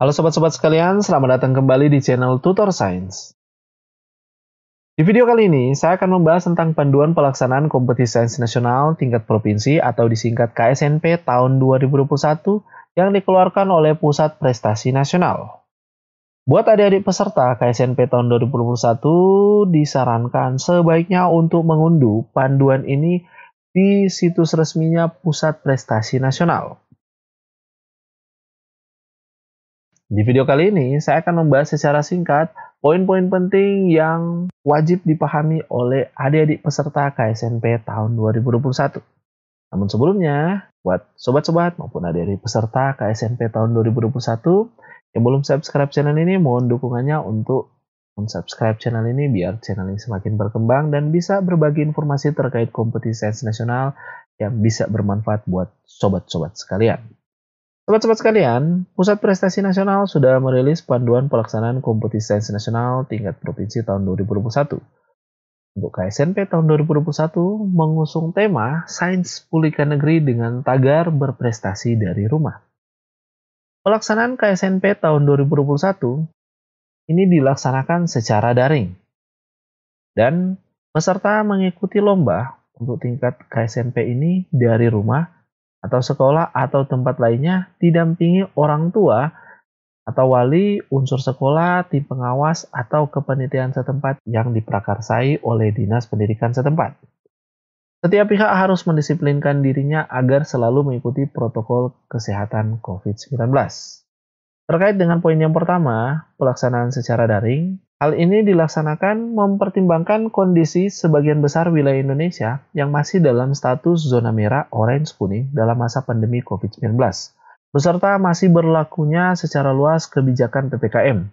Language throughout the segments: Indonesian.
Halo sobat-sobat sekalian, selamat datang kembali di channel Tutor Sains. Di video kali ini, saya akan membahas tentang panduan pelaksanaan kompetisi sains nasional tingkat provinsi atau disingkat KSNP tahun 2021 yang dikeluarkan oleh Pusat Prestasi Nasional. Buat adik-adik peserta KSNP tahun 2021, disarankan sebaiknya untuk mengunduh panduan ini di situs resminya Pusat Prestasi Nasional. Di video kali ini, saya akan membahas secara singkat poin-poin penting yang wajib dipahami oleh adik-adik peserta KSNP tahun 2021. Namun sebelumnya, buat sobat-sobat maupun adik-adik peserta KSNP tahun 2021 yang belum subscribe channel ini, mohon dukungannya untuk subscribe channel ini biar channel ini semakin berkembang dan bisa berbagi informasi terkait kompetisi sains nasional yang bisa bermanfaat buat sobat-sobat sekalian. Sobat-sobat sekalian, Pusat Prestasi Nasional sudah merilis panduan pelaksanaan kompetisi sains nasional tingkat provinsi tahun 2021. Untuk KSNP tahun 2021 mengusung tema Sains Pulihkan Negeri dengan tagar berprestasi dari rumah. Pelaksanaan KSNP tahun 2021 ini dilaksanakan secara daring. Dan peserta mengikuti lomba untuk tingkat KSNP ini dari rumah atau sekolah atau tempat lainnya didampingi orang tua atau wali, unsur sekolah, tim pengawas, atau kepanitiaan setempat yang diprakarsai oleh Dinas Pendidikan setempat. Setiap pihak harus mendisiplinkan dirinya agar selalu mengikuti protokol kesehatan COVID-19. Terkait dengan poin yang pertama, pelaksanaan secara daring, hal ini dilaksanakan mempertimbangkan kondisi sebagian besar wilayah Indonesia yang masih dalam status zona merah, orange, kuning dalam masa pandemi COVID-19, beserta masih berlakunya secara luas kebijakan PPKM.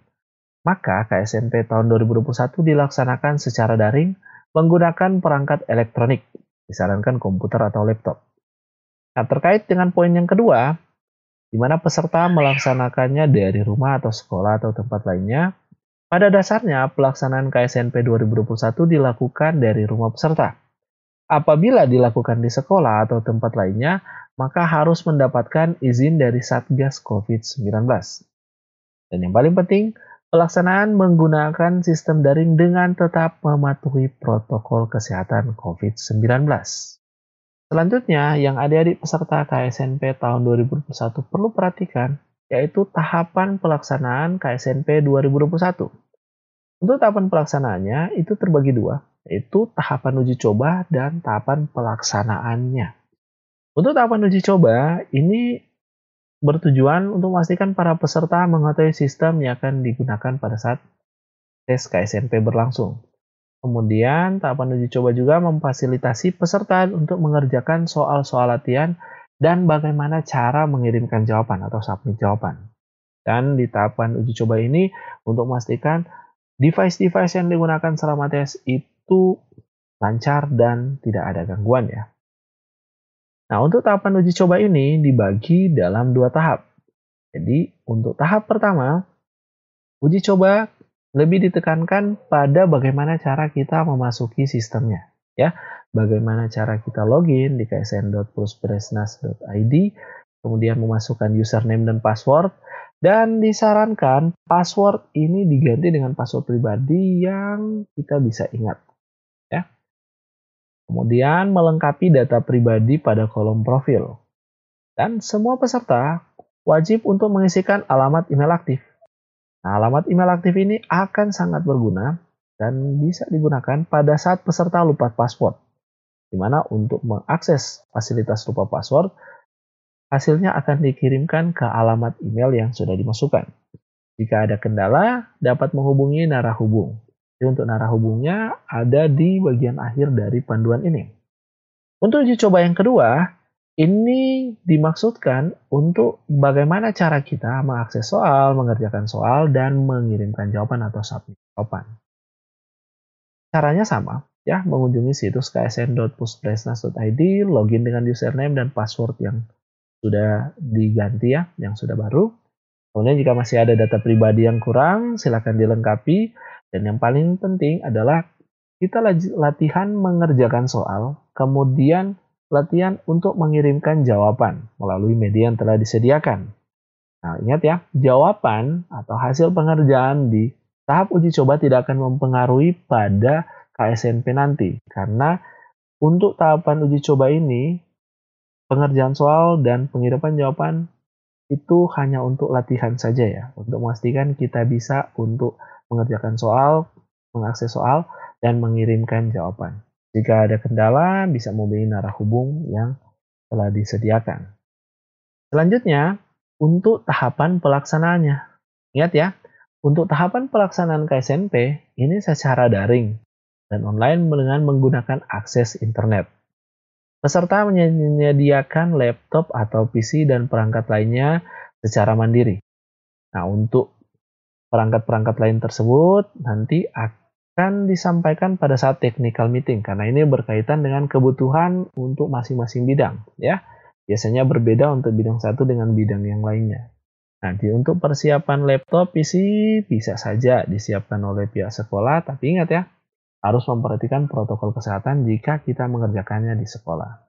Maka KSNP tahun 2021 dilaksanakan secara daring menggunakan perangkat elektronik, disarankan komputer atau laptop. Nah, terkait dengan poin yang kedua, di mana peserta melaksanakannya dari rumah atau sekolah atau tempat lainnya, pada dasarnya, pelaksanaan KSNP 2021 dilakukan dari rumah peserta. Apabila dilakukan di sekolah atau tempat lainnya, maka harus mendapatkan izin dari Satgas COVID-19. Dan yang paling penting, pelaksanaan menggunakan sistem daring dengan tetap mematuhi protokol kesehatan COVID-19. Selanjutnya, yang adik-adik peserta KSNP tahun 2021 perlu perhatikan, yaitu tahapan pelaksanaan KSNP 2021. Untuk tahapan pelaksanaannya itu terbagi dua, yaitu tahapan uji coba dan tahapan pelaksanaannya. Untuk tahapan uji coba, ini bertujuan untuk memastikan para peserta mengetahui sistem yang akan digunakan pada saat tes KSNP berlangsung. Kemudian, tahapan uji coba juga memfasilitasi peserta untuk mengerjakan soal-soal latihan dan bagaimana cara mengirimkan jawaban atau submit jawaban. Dan di tahapan uji coba ini untuk memastikan device-device yang digunakan selama tes itu lancar dan tidak ada gangguan ya. Nah, untuk tahapan uji coba ini dibagi dalam dua tahap. Jadi, untuk tahap pertama, uji coba lebih ditekankan pada bagaimana cara kita memasuki sistemnya. Ya, bagaimana cara kita login di ksn.puspresnas.id, kemudian memasukkan username dan password, dan disarankan password ini diganti dengan password pribadi yang kita bisa ingat. Ya. Kemudian melengkapi data pribadi pada kolom profil. Dan semua peserta wajib untuk mengisikan alamat email aktif. Nah, alamat email aktif ini akan sangat berguna dan bisa digunakan pada saat peserta lupa password. Di mana untuk mengakses fasilitas lupa password, hasilnya akan dikirimkan ke alamat email yang sudah dimasukkan. Jika ada kendala, dapat menghubungi narahubung. Jadi untuk narahubungnya ada di bagian akhir dari panduan ini. Untuk uji coba yang kedua, ini dimaksudkan untuk bagaimana cara kita mengakses soal, mengerjakan soal, dan mengirimkan jawaban atau submit jawaban. Caranya sama, ya, mengunjungi situs ksn.puspresnas.id, login dengan username dan password yang sudah diganti ya, yang sudah baru. Kemudian jika masih ada data pribadi yang kurang, silakan dilengkapi. Dan yang paling penting adalah kita latihan mengerjakan soal, kemudian latihan untuk mengirimkan jawaban melalui media yang telah disediakan. Nah, ingat ya, jawaban atau hasil pengerjaan di tahap uji coba tidak akan mempengaruhi pada KSNP nanti. Karena untuk tahapan uji coba ini, pengerjaan soal dan pengiriman jawaban itu hanya untuk latihan saja ya, untuk memastikan kita bisa untuk mengerjakan soal, mengakses soal, dan mengirimkan jawaban. Jika ada kendala, bisa menghubungi narah hubung yang telah disediakan. Selanjutnya, untuk tahapan pelaksanaannya. Ingat ya, untuk tahapan pelaksanaan KSNP, ini secara daring dan online dengan menggunakan akses internet. Peserta menyediakan laptop atau PC dan perangkat lainnya secara mandiri. Nah, untuk perangkat-perangkat lain tersebut nanti akan disampaikan pada saat technical meeting karena ini berkaitan dengan kebutuhan untuk masing-masing bidang ya. Biasanya berbeda untuk bidang satu dengan bidang yang lainnya. Nanti untuk persiapan laptop PC bisa saja disiapkan oleh pihak sekolah, tapi ingat ya, harus memperhatikan protokol kesehatan jika kita mengerjakannya di sekolah.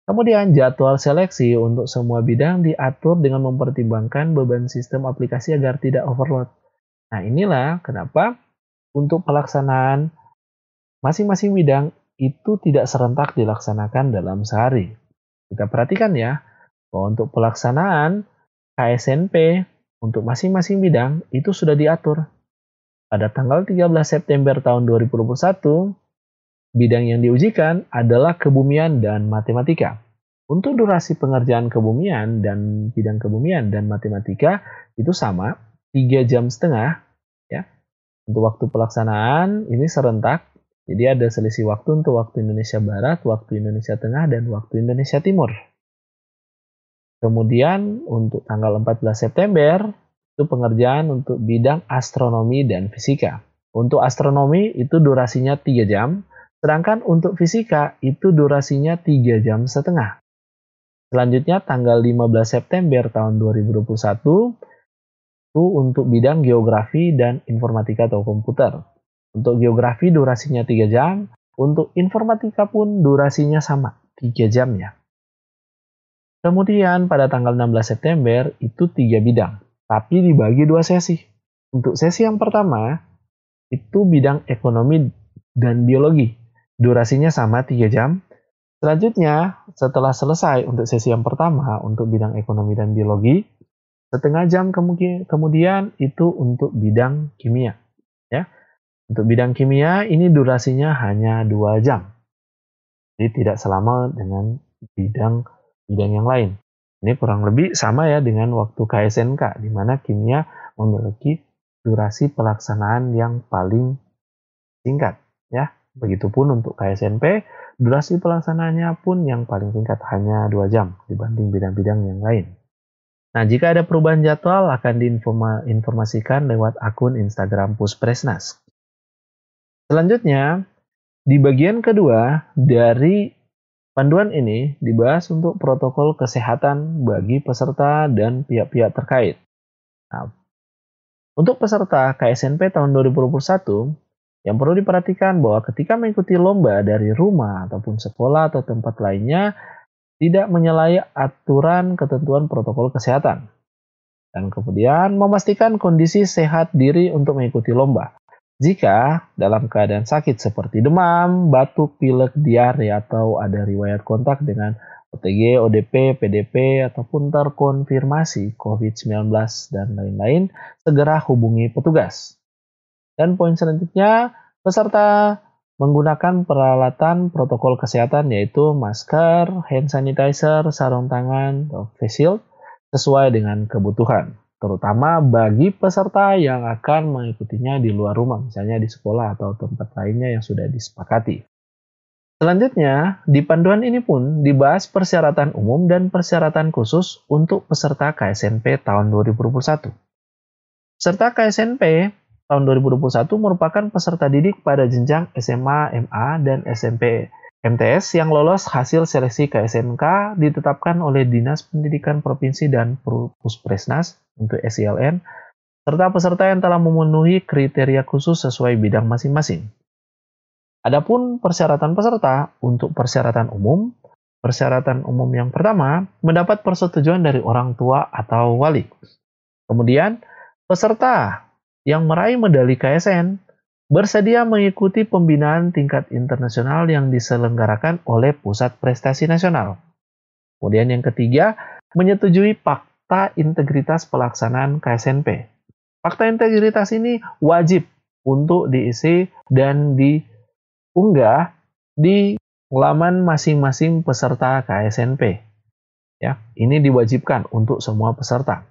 Kemudian jadwal seleksi untuk semua bidang diatur dengan mempertimbangkan beban sistem aplikasi agar tidak overload. Nah, inilah kenapa untuk pelaksanaan masing-masing bidang itu tidak serentak dilaksanakan dalam sehari. Kita perhatikan ya, bahwa untuk pelaksanaan KSNP untuk masing-masing bidang itu sudah diatur. Pada tanggal 13 September tahun 2021, bidang yang diujikan adalah kebumian dan matematika. Untuk durasi pengerjaan kebumian dan bidang kebumian dan matematika itu sama, 3,5 jam ya. Untuk waktu pelaksanaan ini serentak, jadi ada selisih waktu untuk waktu Indonesia Barat, waktu Indonesia Tengah, dan waktu Indonesia Timur. Kemudian untuk tanggal 14 September, itu pengerjaan untuk bidang astronomi dan fisika. Untuk astronomi itu durasinya 3 jam, sedangkan untuk fisika itu durasinya 3,5 jam. Selanjutnya tanggal 15 September tahun 2021, itu untuk bidang geografi dan informatika atau komputer. Untuk geografi durasinya 3 jam, untuk informatika pun durasinya sama, 3 jam ya. Kemudian pada tanggal 16 September itu 3 bidang, tapi dibagi 2 sesi. Untuk sesi yang pertama, itu bidang ekonomi dan biologi. Durasinya sama 3 jam. Selanjutnya, setelah selesai untuk sesi yang pertama, untuk bidang ekonomi dan biologi, setengah jam kemudian itu untuk bidang kimia. Ya. Untuk bidang kimia, ini durasinya hanya 2 jam. Jadi tidak selama dengan bidang yang lain. Ini kurang lebih sama ya dengan waktu KSNK, di mana kimia memiliki durasi pelaksanaan yang paling singkat. Ya. Begitupun untuk KSNP, durasi pelaksanaannya pun yang paling singkat, hanya 2 jam dibanding bidang-bidang yang lain. Nah, jika ada perubahan jadwal akan diinformasikan lewat akun Instagram Puspresnas. Selanjutnya, di bagian kedua dari panduan ini dibahas untuk protokol kesehatan bagi peserta dan pihak-pihak terkait. Nah, untuk peserta KSNP tahun 2021, yang perlu diperhatikan bahwa ketika mengikuti lomba dari rumah ataupun sekolah atau tempat lainnya, tidak menyalahi aturan ketentuan protokol kesehatan. Dan kemudian memastikan kondisi sehat diri untuk mengikuti lomba. Jika dalam keadaan sakit seperti demam, batuk, pilek, diare, atau ada riwayat kontak dengan OTG, ODP, PDP, ataupun terkonfirmasi COVID-19 dan lain-lain, segera hubungi petugas. Dan poin selanjutnya, peserta menggunakan peralatan protokol kesehatan yaitu masker, hand sanitizer, sarung tangan, atau face shield sesuai dengan kebutuhan, terutama bagi peserta yang akan mengikutinya di luar rumah, misalnya di sekolah atau tempat lainnya yang sudah disepakati. Selanjutnya, di panduan ini pun dibahas persyaratan umum dan persyaratan khusus untuk peserta KSNP tahun 2021. Peserta KSNP tahun 2021 merupakan peserta didik pada jenjang SMA, MA, dan SMP MTS yang lolos hasil seleksi KSNK ditetapkan oleh Dinas Pendidikan Provinsi dan Puspresnas untuk SILN, serta peserta yang telah memenuhi kriteria khusus sesuai bidang masing-masing. Adapun persyaratan peserta untuk persyaratan umum, Persyaratan umum yang pertama, mendapat persetujuan dari orang tua atau wali. Kemudian, peserta yang meraih medali KSN bersedia mengikuti pembinaan tingkat internasional yang diselenggarakan oleh Pusat Prestasi Nasional. Kemudian yang ketiga, menyetujui Fakta Integritas Pelaksanaan KSNP. Fakta integritas ini wajib untuk diisi dan diunggah di laman masing-masing peserta KSNP. Ya, ini diwajibkan untuk semua peserta.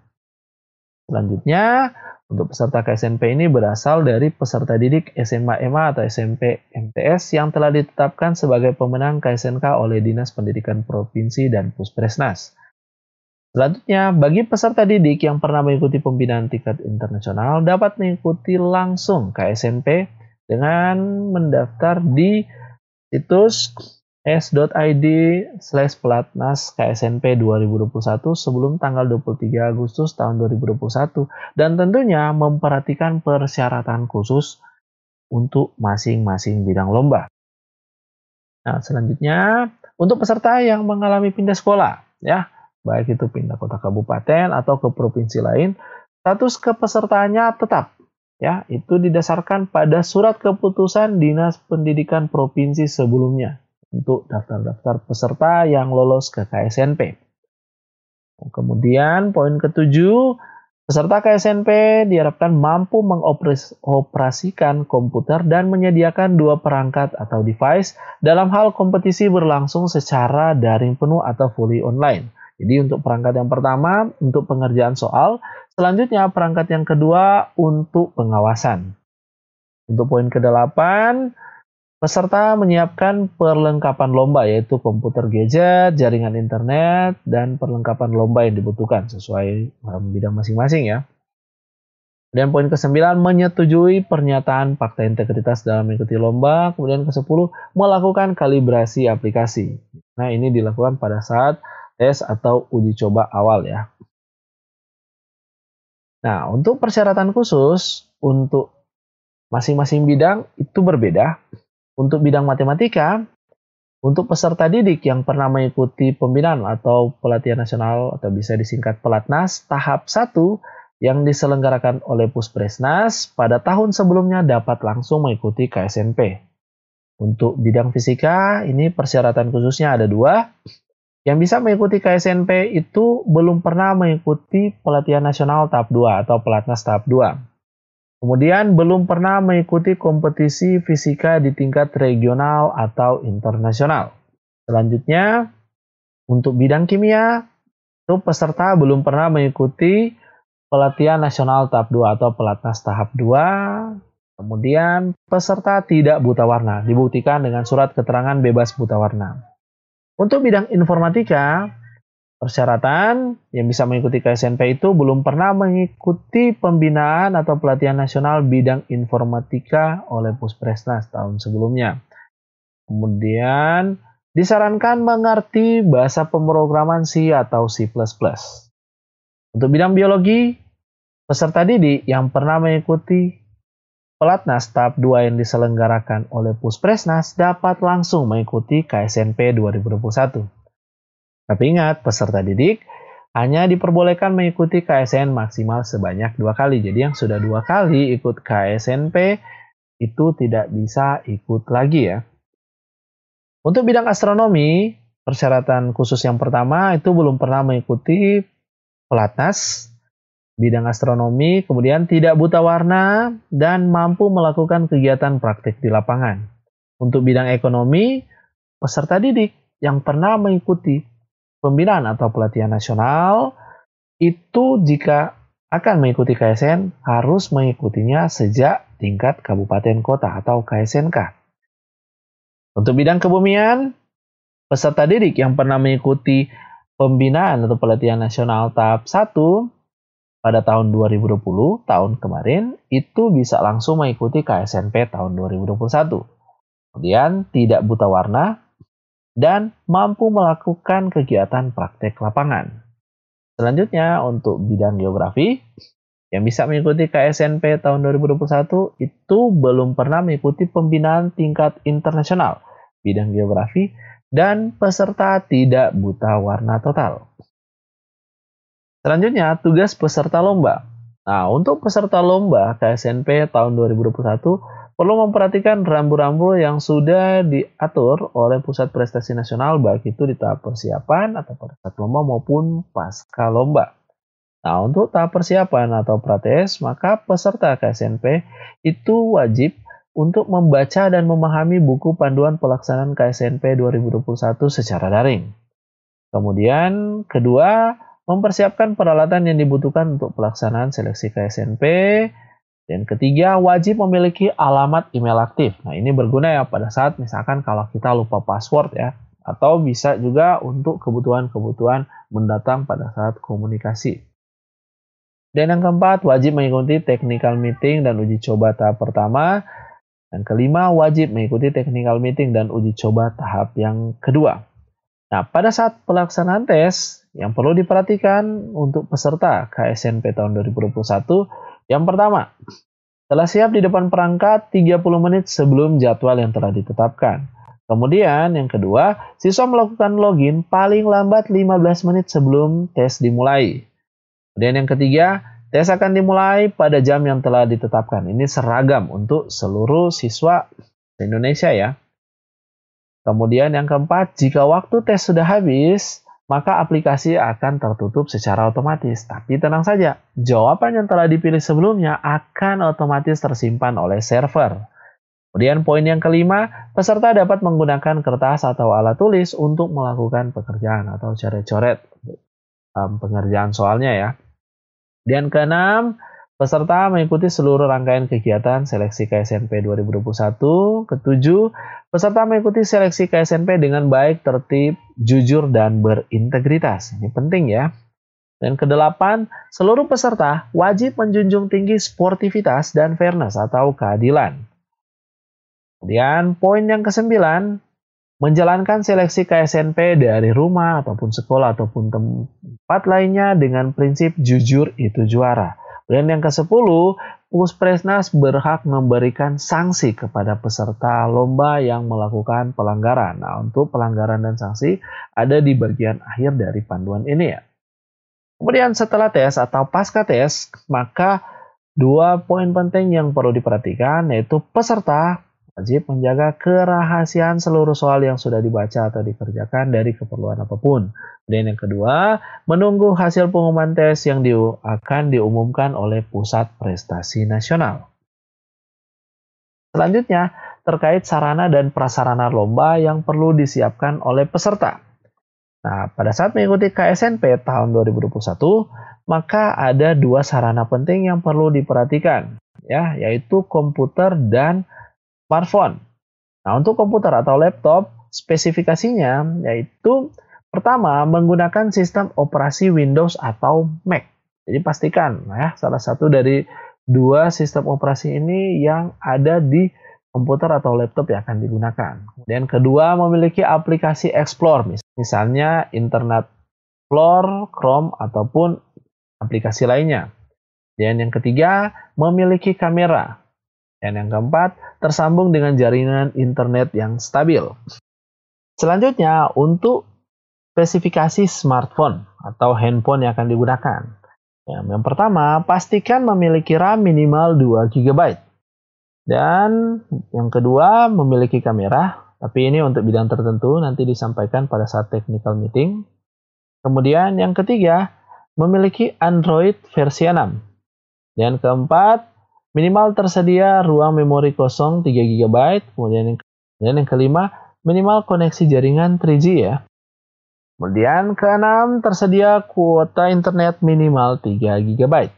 Selanjutnya, untuk peserta KSNP ini berasal dari peserta didik SMA MA atau SMP MTS yang telah ditetapkan sebagai pemenang KSNK oleh Dinas Pendidikan Provinsi dan Puspresnas. Selanjutnya, bagi peserta didik yang pernah mengikuti pembinaan tingkat internasional dapat mengikuti langsung KSNP dengan mendaftar di situs s.id/pelatnas KSNP 2021 sebelum tanggal 23 Agustus tahun 2021 dan tentunya memperhatikan persyaratan khusus untuk masing-masing bidang lomba. Nah, selanjutnya untuk peserta yang mengalami pindah sekolah, ya, baik itu pindah kota kabupaten atau ke provinsi lain, status kepesertaannya tetap. Ya, itu didasarkan pada surat keputusan Dinas Pendidikan Provinsi sebelumnya untuk daftar-daftar peserta yang lolos ke KSNP. Kemudian poin ketujuh, peserta KSNP diharapkan mampu mengoperasikan komputer dan menyediakan 2 perangkat atau device dalam hal kompetisi berlangsung secara daring penuh atau fully online. Jadi untuk perangkat yang pertama untuk pengerjaan soal, selanjutnya perangkat yang kedua untuk pengawasan. Untuk poin ke-8, peserta menyiapkan perlengkapan lomba yaitu komputer gadget, jaringan internet, dan perlengkapan lomba yang dibutuhkan sesuai bidang masing-masing ya. Dan poin ke-9, menyetujui pernyataan fakta integritas dalam mengikuti lomba. Kemudian ke-10, melakukan kalibrasi aplikasi. Nah, ini dilakukan pada saat tes atau uji coba awal ya. Nah, untuk persyaratan khusus untuk masing-masing bidang itu berbeda. Untuk bidang matematika, untuk peserta didik yang pernah mengikuti pembinaan atau pelatihan nasional atau bisa disingkat Pelatnas tahap 1 yang diselenggarakan oleh Puspresnas pada tahun sebelumnya dapat langsung mengikuti KSNP. Untuk bidang fisika, ini persyaratan khususnya ada 2. Yang bisa mengikuti KSNP itu belum pernah mengikuti pelatihan nasional tahap 2 atau Pelatnas tahap 2. Kemudian belum pernah mengikuti kompetisi fisika di tingkat regional atau internasional. Selanjutnya, untuk bidang kimia, itu peserta belum pernah mengikuti pelatihan nasional tahap 2 atau Pelatnas tahap 2. Kemudian, peserta tidak buta warna, dibuktikan dengan surat keterangan bebas buta warna. Untuk bidang informatika, persyaratan yang bisa mengikuti KSNP itu belum pernah mengikuti pembinaan atau pelatihan nasional bidang informatika oleh Puspresnas tahun sebelumnya. Kemudian, disarankan mengerti bahasa pemrograman C atau C++. Untuk bidang biologi, peserta didik yang pernah mengikuti Pelatnas tahap 2 yang diselenggarakan oleh Puspresnas dapat langsung mengikuti KSNP 2021. Tapi ingat, peserta didik hanya diperbolehkan mengikuti KSN maksimal sebanyak 2 kali. Jadi yang sudah 2 kali ikut KSNP itu tidak bisa ikut lagi ya. Untuk bidang astronomi, persyaratan khusus yang pertama itu belum pernah mengikuti Pelatnas bidang astronomi, kemudian tidak buta warna, dan mampu melakukan kegiatan praktik di lapangan. Untuk bidang ekonomi, peserta didik yang pernah mengikuti pembinaan atau pelatihan nasional, itu jika akan mengikuti KSN, harus mengikutinya sejak tingkat kabupaten kota atau KSNK. Untuk bidang kebumian, peserta didik yang pernah mengikuti pembinaan atau pelatihan nasional tahap 1, pada tahun 2020, tahun kemarin, itu bisa langsung mengikuti KSNP tahun 2021. Kemudian tidak buta warna dan mampu melakukan kegiatan praktek lapangan. Selanjutnya untuk bidang geografi, yang bisa mengikuti KSNP tahun 2021 itu belum pernah mengikuti pembinaan tingkat internasional bidang geografi dan peserta tidak buta warna total. Selanjutnya, tugas peserta lomba. Nah, untuk peserta lomba KSNP tahun 2021 perlu memperhatikan rambu-rambu yang sudah diatur oleh Pusat Prestasi Nasional, baik itu di tahap persiapan atau pada saat lomba maupun pasca lomba. Nah, untuk tahap persiapan atau prates, maka peserta KSNP itu wajib untuk membaca dan memahami buku panduan pelaksanaan KSNP 2021 secara daring. Kemudian, kedua, mempersiapkan peralatan yang dibutuhkan untuk pelaksanaan seleksi KSNP. Dan ketiga, wajib memiliki alamat email aktif. Nah, ini berguna ya pada saat misalkan kalau kita lupa password ya. Atau bisa juga untuk kebutuhan-kebutuhan mendatang pada saat komunikasi. Dan yang keempat, wajib mengikuti technical meeting dan uji coba tahap pertama. Dan kelima, wajib mengikuti technical meeting dan uji coba tahap yang kedua. Nah, pada saat pelaksanaan tes, yang perlu diperhatikan untuk peserta KSNP tahun 2021, yang pertama, telah siap di depan perangkat 30 menit sebelum jadwal yang telah ditetapkan. Kemudian, yang kedua, siswa melakukan login paling lambat 15 menit sebelum tes dimulai. Kemudian yang ketiga, tes akan dimulai pada jam yang telah ditetapkan. Ini seragam untuk seluruh siswa di Indonesia ya. Kemudian yang keempat, jika waktu tes sudah habis, maka aplikasi akan tertutup secara otomatis. Tapi tenang saja, jawaban yang telah dipilih sebelumnya akan otomatis tersimpan oleh server. Kemudian poin yang kelima, peserta dapat menggunakan kertas atau alat tulis untuk melakukan pekerjaan atau coret-coret pengerjaan soalnya ya. Dan keenam, peserta mengikuti seluruh rangkaian kegiatan seleksi KSNP 2021. Ketujuh, peserta mengikuti seleksi KSNP dengan baik, tertib, jujur, dan berintegritas. Ini penting ya. Dan kedelapan, seluruh peserta wajib menjunjung tinggi sportivitas dan fairness atau keadilan. Kemudian poin yang kesembilan, menjalankan seleksi KSNP dari rumah ataupun sekolah ataupun tempat lainnya dengan prinsip jujur itu juara. Dan yang ke-10, Puspresnas berhak memberikan sanksi kepada peserta lomba yang melakukan pelanggaran. Nah, untuk pelanggaran dan sanksi ada di bagian akhir dari panduan ini ya. Kemudian setelah tes atau pasca tes, maka dua poin penting yang perlu diperhatikan yaitu peserta wajib menjaga kerahasiaan seluruh soal yang sudah dibaca atau dikerjakan dari keperluan apapun. Dan yang kedua, menunggu hasil pengumuman tes yang akan diumumkan oleh Pusat Prestasi Nasional. Selanjutnya, terkait sarana dan prasarana lomba yang perlu disiapkan oleh peserta. Nah, pada saat mengikuti KSNP tahun 2021, maka ada dua sarana penting yang perlu diperhatikan, ya, yaitu komputer dan smartphone. Nah, untuk komputer atau laptop, spesifikasinya yaitu pertama, menggunakan sistem operasi Windows atau Mac. Jadi pastikan ya, salah satu dari dua sistem operasi ini yang ada di komputer atau laptop yang akan digunakan. Kemudian kedua, memiliki aplikasi Explore, misalnya Internet Explorer, Chrome, ataupun aplikasi lainnya. Dan yang ketiga, memiliki kamera. Dan yang keempat, tersambung dengan jaringan internet yang stabil. Selanjutnya, untuk spesifikasi smartphone atau handphone yang akan digunakan. Yang pertama, pastikan memiliki RAM minimal 2 GB. Dan yang kedua, memiliki kamera. Tapi ini untuk bidang tertentu, nanti disampaikan pada saat technical meeting. Kemudian yang ketiga, memiliki Android versi 6. Dan keempat, minimal tersedia ruang memori kosong 3 GB. Kemudian yang kelima, minimal koneksi jaringan 3G ya. Kemudian keenam, tersedia kuota internet minimal 3 GB.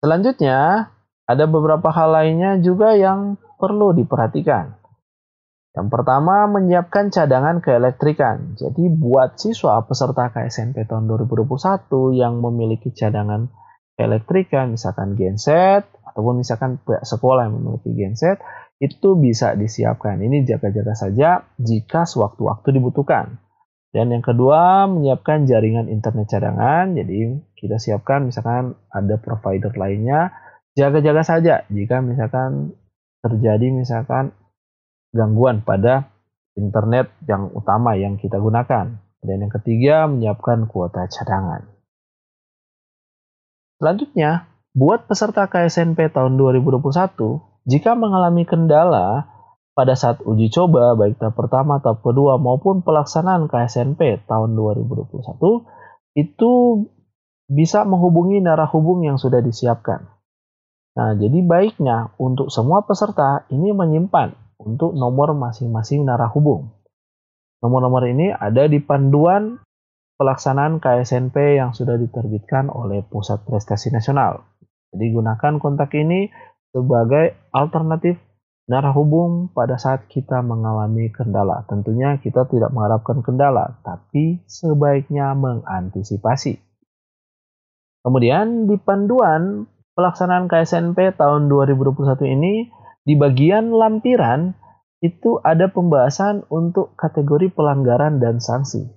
Selanjutnya, ada beberapa hal lainnya juga yang perlu diperhatikan. Yang pertama, menyiapkan cadangan keelektrikan. Jadi buat siswa peserta KSNP tahun 2021 yang memiliki cadangan keelektrikan, misalkan genset, ataupun misalkan sekolah yang memiliki genset, itu bisa disiapkan. Ini jaga-jaga saja jika sewaktu-waktu dibutuhkan. Dan yang kedua, menyiapkan jaringan internet cadangan. Jadi kita siapkan misalkan ada provider lainnya, jaga-jaga saja jika misalkan terjadi misalkan gangguan pada internet yang utama yang kita gunakan. Dan yang ketiga, menyiapkan kuota cadangan. Selanjutnya, buat peserta KSNP tahun 2021, jika mengalami kendala pada saat uji coba baik tahap pertama, tahap kedua maupun pelaksanaan KSNP tahun 2021, itu bisa menghubungi narahubung yang sudah disiapkan. Nah, jadi baiknya untuk semua peserta ini menyimpan untuk nomor masing-masing narahubung. Nomor-nomor ini ada di panduan pelaksanaan KSNP yang sudah diterbitkan oleh Pusat Prestasi Nasional. Jadi gunakan kontak ini sebagai alternatif narahubung pada saat kita mengalami kendala. Tentunya kita tidak mengharapkan kendala, tapi sebaiknya mengantisipasi. Kemudian di panduan pelaksanaan KSNP tahun 2021 ini, di bagian lampiran itu ada pembahasan untuk kategori pelanggaran dan sanksi.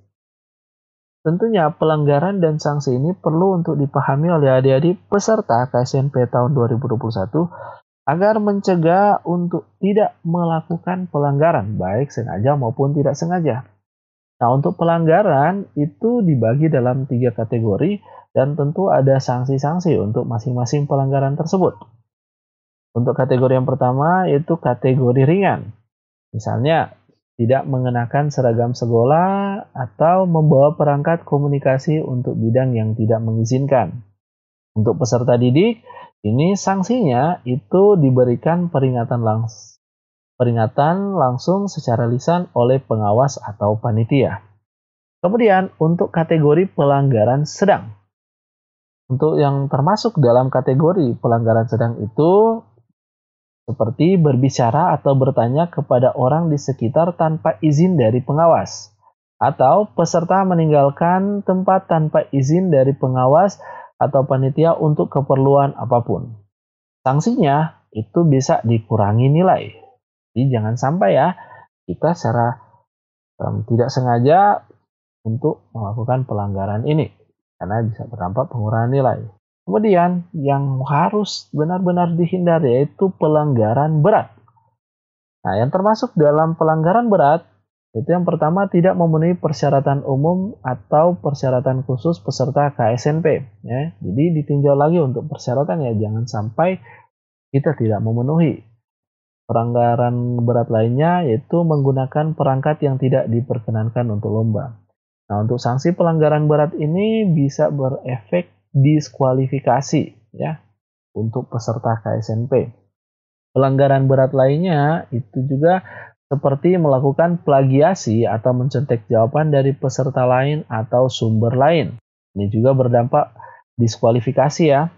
Tentunya pelanggaran dan sanksi ini perlu untuk dipahami oleh adik-adik peserta KSNP tahun 2021 agar mencegah untuk tidak melakukan pelanggaran, baik sengaja maupun tidak sengaja. Nah, untuk pelanggaran itu dibagi dalam 3 kategori dan tentu ada sanksi-sanksi untuk masing-masing pelanggaran tersebut. Untuk kategori yang pertama yaitu kategori ringan. Misalnya, tidak mengenakan seragam sekolah atau membawa perangkat komunikasi untuk bidang yang tidak mengizinkan. Untuk peserta didik, ini sanksinya itu diberikan peringatan langsung secara lisan oleh pengawas atau panitia. Kemudian untuk kategori pelanggaran sedang. Untuk yang termasuk dalam kategori pelanggaran sedang itu seperti berbicara atau bertanya kepada orang di sekitar tanpa izin dari pengawas, atau peserta meninggalkan tempat tanpa izin dari pengawas atau panitia untuk keperluan apapun. Sanksinya itu bisa dikurangi nilai. Jadi jangan sampai ya kita secara tidak sengaja untuk melakukan pelanggaran ini, karena bisa berdampak pengurangan nilai. Kemudian yang harus benar-benar dihindari yaitu pelanggaran berat. Nah, yang termasuk dalam pelanggaran berat itu yang pertama tidak memenuhi persyaratan umum atau persyaratan khusus peserta KSNP. Ya. Jadi ditinjau lagi untuk persyaratan ya, jangan sampai kita tidak memenuhi. Pelanggaran berat lainnya yaitu menggunakan perangkat yang tidak diperkenankan untuk lomba. Nah, untuk sanksi pelanggaran berat ini bisa berefek diskualifikasi ya untuk peserta KSNP. Pelanggaran berat lainnya itu juga seperti melakukan plagiasi atau mencontek jawaban dari peserta lain atau sumber lain. Ini juga berdampak diskualifikasi ya.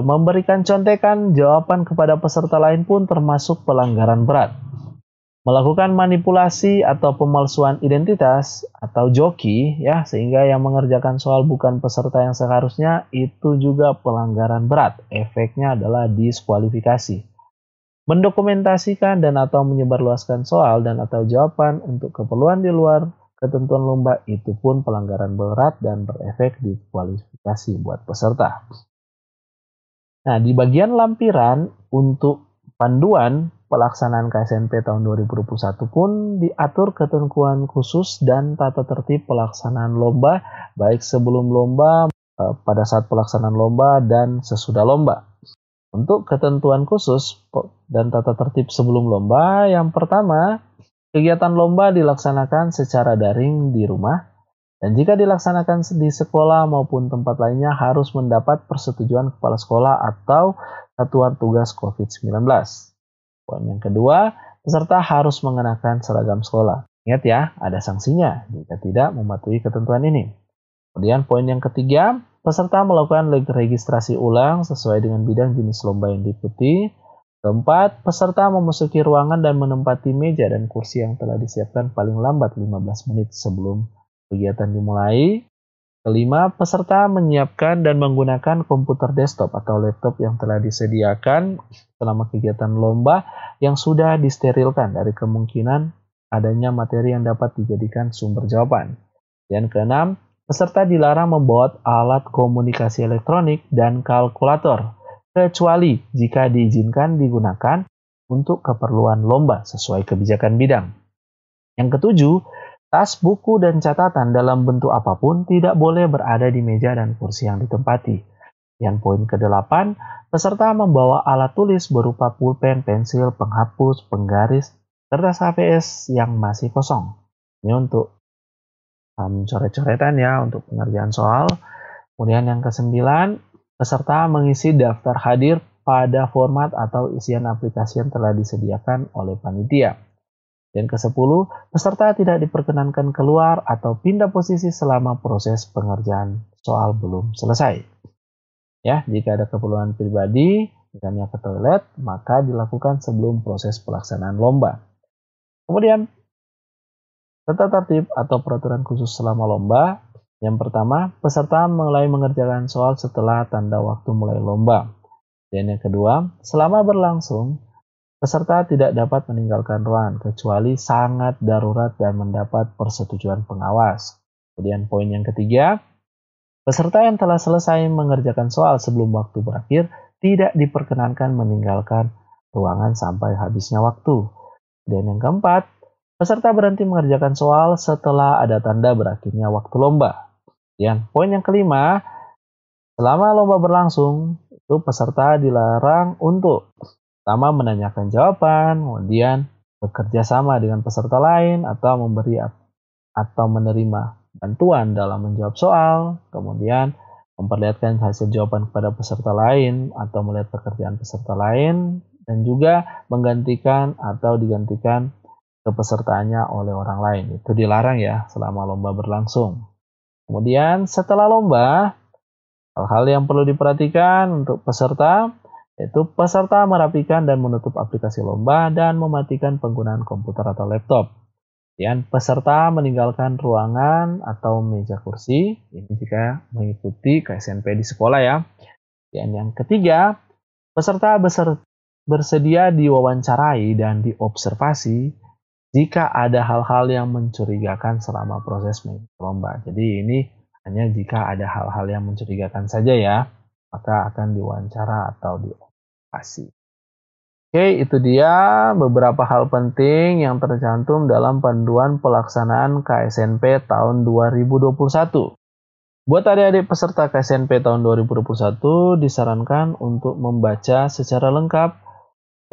Memberikan contekan jawaban kepada peserta lain pun termasuk pelanggaran berat. Melakukan manipulasi atau pemalsuan identitas atau joki ya, sehingga yang mengerjakan soal bukan peserta yang seharusnya, itu juga pelanggaran berat. Efeknya adalah diskualifikasi. Mendokumentasikan dan atau menyebarluaskan soal dan atau jawaban untuk keperluan di luar ketentuan lomba itu pun pelanggaran berat dan berefek diskualifikasi buat peserta. Nah, di bagian lampiran untuk panduan pelaksanaan KSNP tahun 2021 pun diatur ketentuan khusus dan tata tertib pelaksanaan lomba, baik sebelum lomba, pada saat pelaksanaan lomba, dan sesudah lomba. Untuk ketentuan khusus dan tata tertib sebelum lomba, yang pertama, kegiatan lomba dilaksanakan secara daring di rumah, dan jika dilaksanakan di sekolah maupun tempat lainnya harus mendapat persetujuan kepala sekolah atau satuan tugas COVID-19. Poin yang kedua, peserta harus mengenakan seragam sekolah. Ingat ya, ada sanksinya jika tidak mematuhi ketentuan ini. Kemudian poin yang ketiga, peserta melakukan registrasi ulang sesuai dengan bidang jenis lomba yang diikuti. Keempat, peserta memasuki ruangan dan menempati meja dan kursi yang telah disiapkan paling lambat 15 menit sebelum kegiatan dimulai. Kelima, peserta menyiapkan dan menggunakan komputer desktop atau laptop yang telah disediakan selama kegiatan lomba yang sudah disterilkan dari kemungkinan adanya materi yang dapat dijadikan sumber jawaban. Dan keenam, peserta dilarang membawa alat komunikasi elektronik dan kalkulator, kecuali jika diizinkan digunakan untuk keperluan lomba sesuai kebijakan bidang. Yang ketujuh, tas, buku, dan catatan dalam bentuk apapun tidak boleh berada di meja dan kursi yang ditempati. Yang poin ke-8, peserta membawa alat tulis berupa pulpen, pensil, penghapus, penggaris, kertas HVS yang masih kosong. Ini untuk coret-coretan ya, untuk pengerjaan soal. Kemudian yang ke-9, peserta mengisi daftar hadir pada format atau isian aplikasi yang telah disediakan oleh panitia. Dan ke-10, peserta tidak diperkenankan keluar atau pindah posisi selama proses pengerjaan soal belum selesai. Ya, jika ada keperluan pribadi, misalnya ke toilet, maka dilakukan sebelum proses pelaksanaan lomba. Kemudian, tata tertib atau peraturan khusus selama lomba. Yang pertama, peserta mulai mengerjakan soal setelah tanda waktu mulai lomba. Dan yang kedua, selama berlangsung, peserta tidak dapat meninggalkan ruangan kecuali sangat darurat dan mendapat persetujuan pengawas. Kemudian poin yang ketiga, peserta yang telah selesai mengerjakan soal sebelum waktu berakhir tidak diperkenankan meninggalkan ruangan sampai habisnya waktu. Dan yang keempat, peserta berhenti mengerjakan soal setelah ada tanda berakhirnya waktu lomba. Dan poin yang kelima, selama lomba berlangsung, itu peserta dilarang untuk pertama, menanyakan jawaban, kemudian bekerja sama dengan peserta lain, atau memberi atau menerima bantuan dalam menjawab soal, kemudian memperlihatkan hasil jawaban kepada peserta lain, atau melihat pekerjaan peserta lain, dan juga menggantikan atau digantikan kepesertaannya oleh orang lain. Itu dilarang ya selama lomba berlangsung. Kemudian setelah lomba, hal-hal yang perlu diperhatikan untuk peserta, yaitu peserta merapikan dan menutup aplikasi lomba dan mematikan penggunaan komputer atau laptop. Dan peserta meninggalkan ruangan atau meja kursi, ini jika mengikuti KSNP di sekolah ya. Dan yang ketiga, peserta bersedia diwawancarai dan diobservasi jika ada hal-hal yang mencurigakan selama proses mengikuti lomba. Jadi ini hanya jika ada hal-hal yang mencurigakan saja ya, maka akan diwawancara atau diobservasi. Oke, itu dia beberapa hal penting yang tercantum dalam panduan pelaksanaan KSNP tahun 2021. Buat adik-adik peserta KSNP tahun 2021, disarankan untuk membaca secara lengkap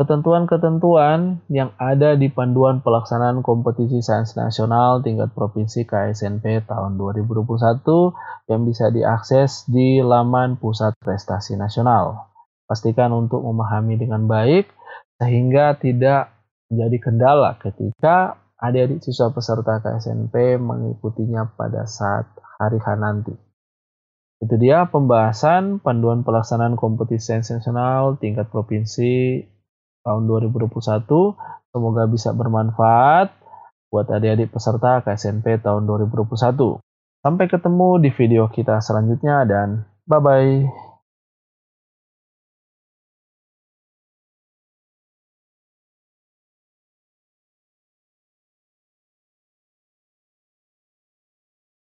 ketentuan-ketentuan yang ada di panduan pelaksanaan kompetisi sains nasional tingkat provinsi KSNP tahun 2021 yang bisa diakses di laman Pusat Prestasi Nasional. Pastikan untuk memahami dengan baik sehingga tidak menjadi kendala ketika adik-adik siswa peserta KSNP mengikutinya pada saat hari H nanti. Itu dia pembahasan panduan pelaksanaan kompetisi sains nasional tingkat provinsi tahun 2021. Semoga bisa bermanfaat buat adik-adik peserta KSNP tahun 2021. Sampai ketemu di video kita selanjutnya dan bye-bye.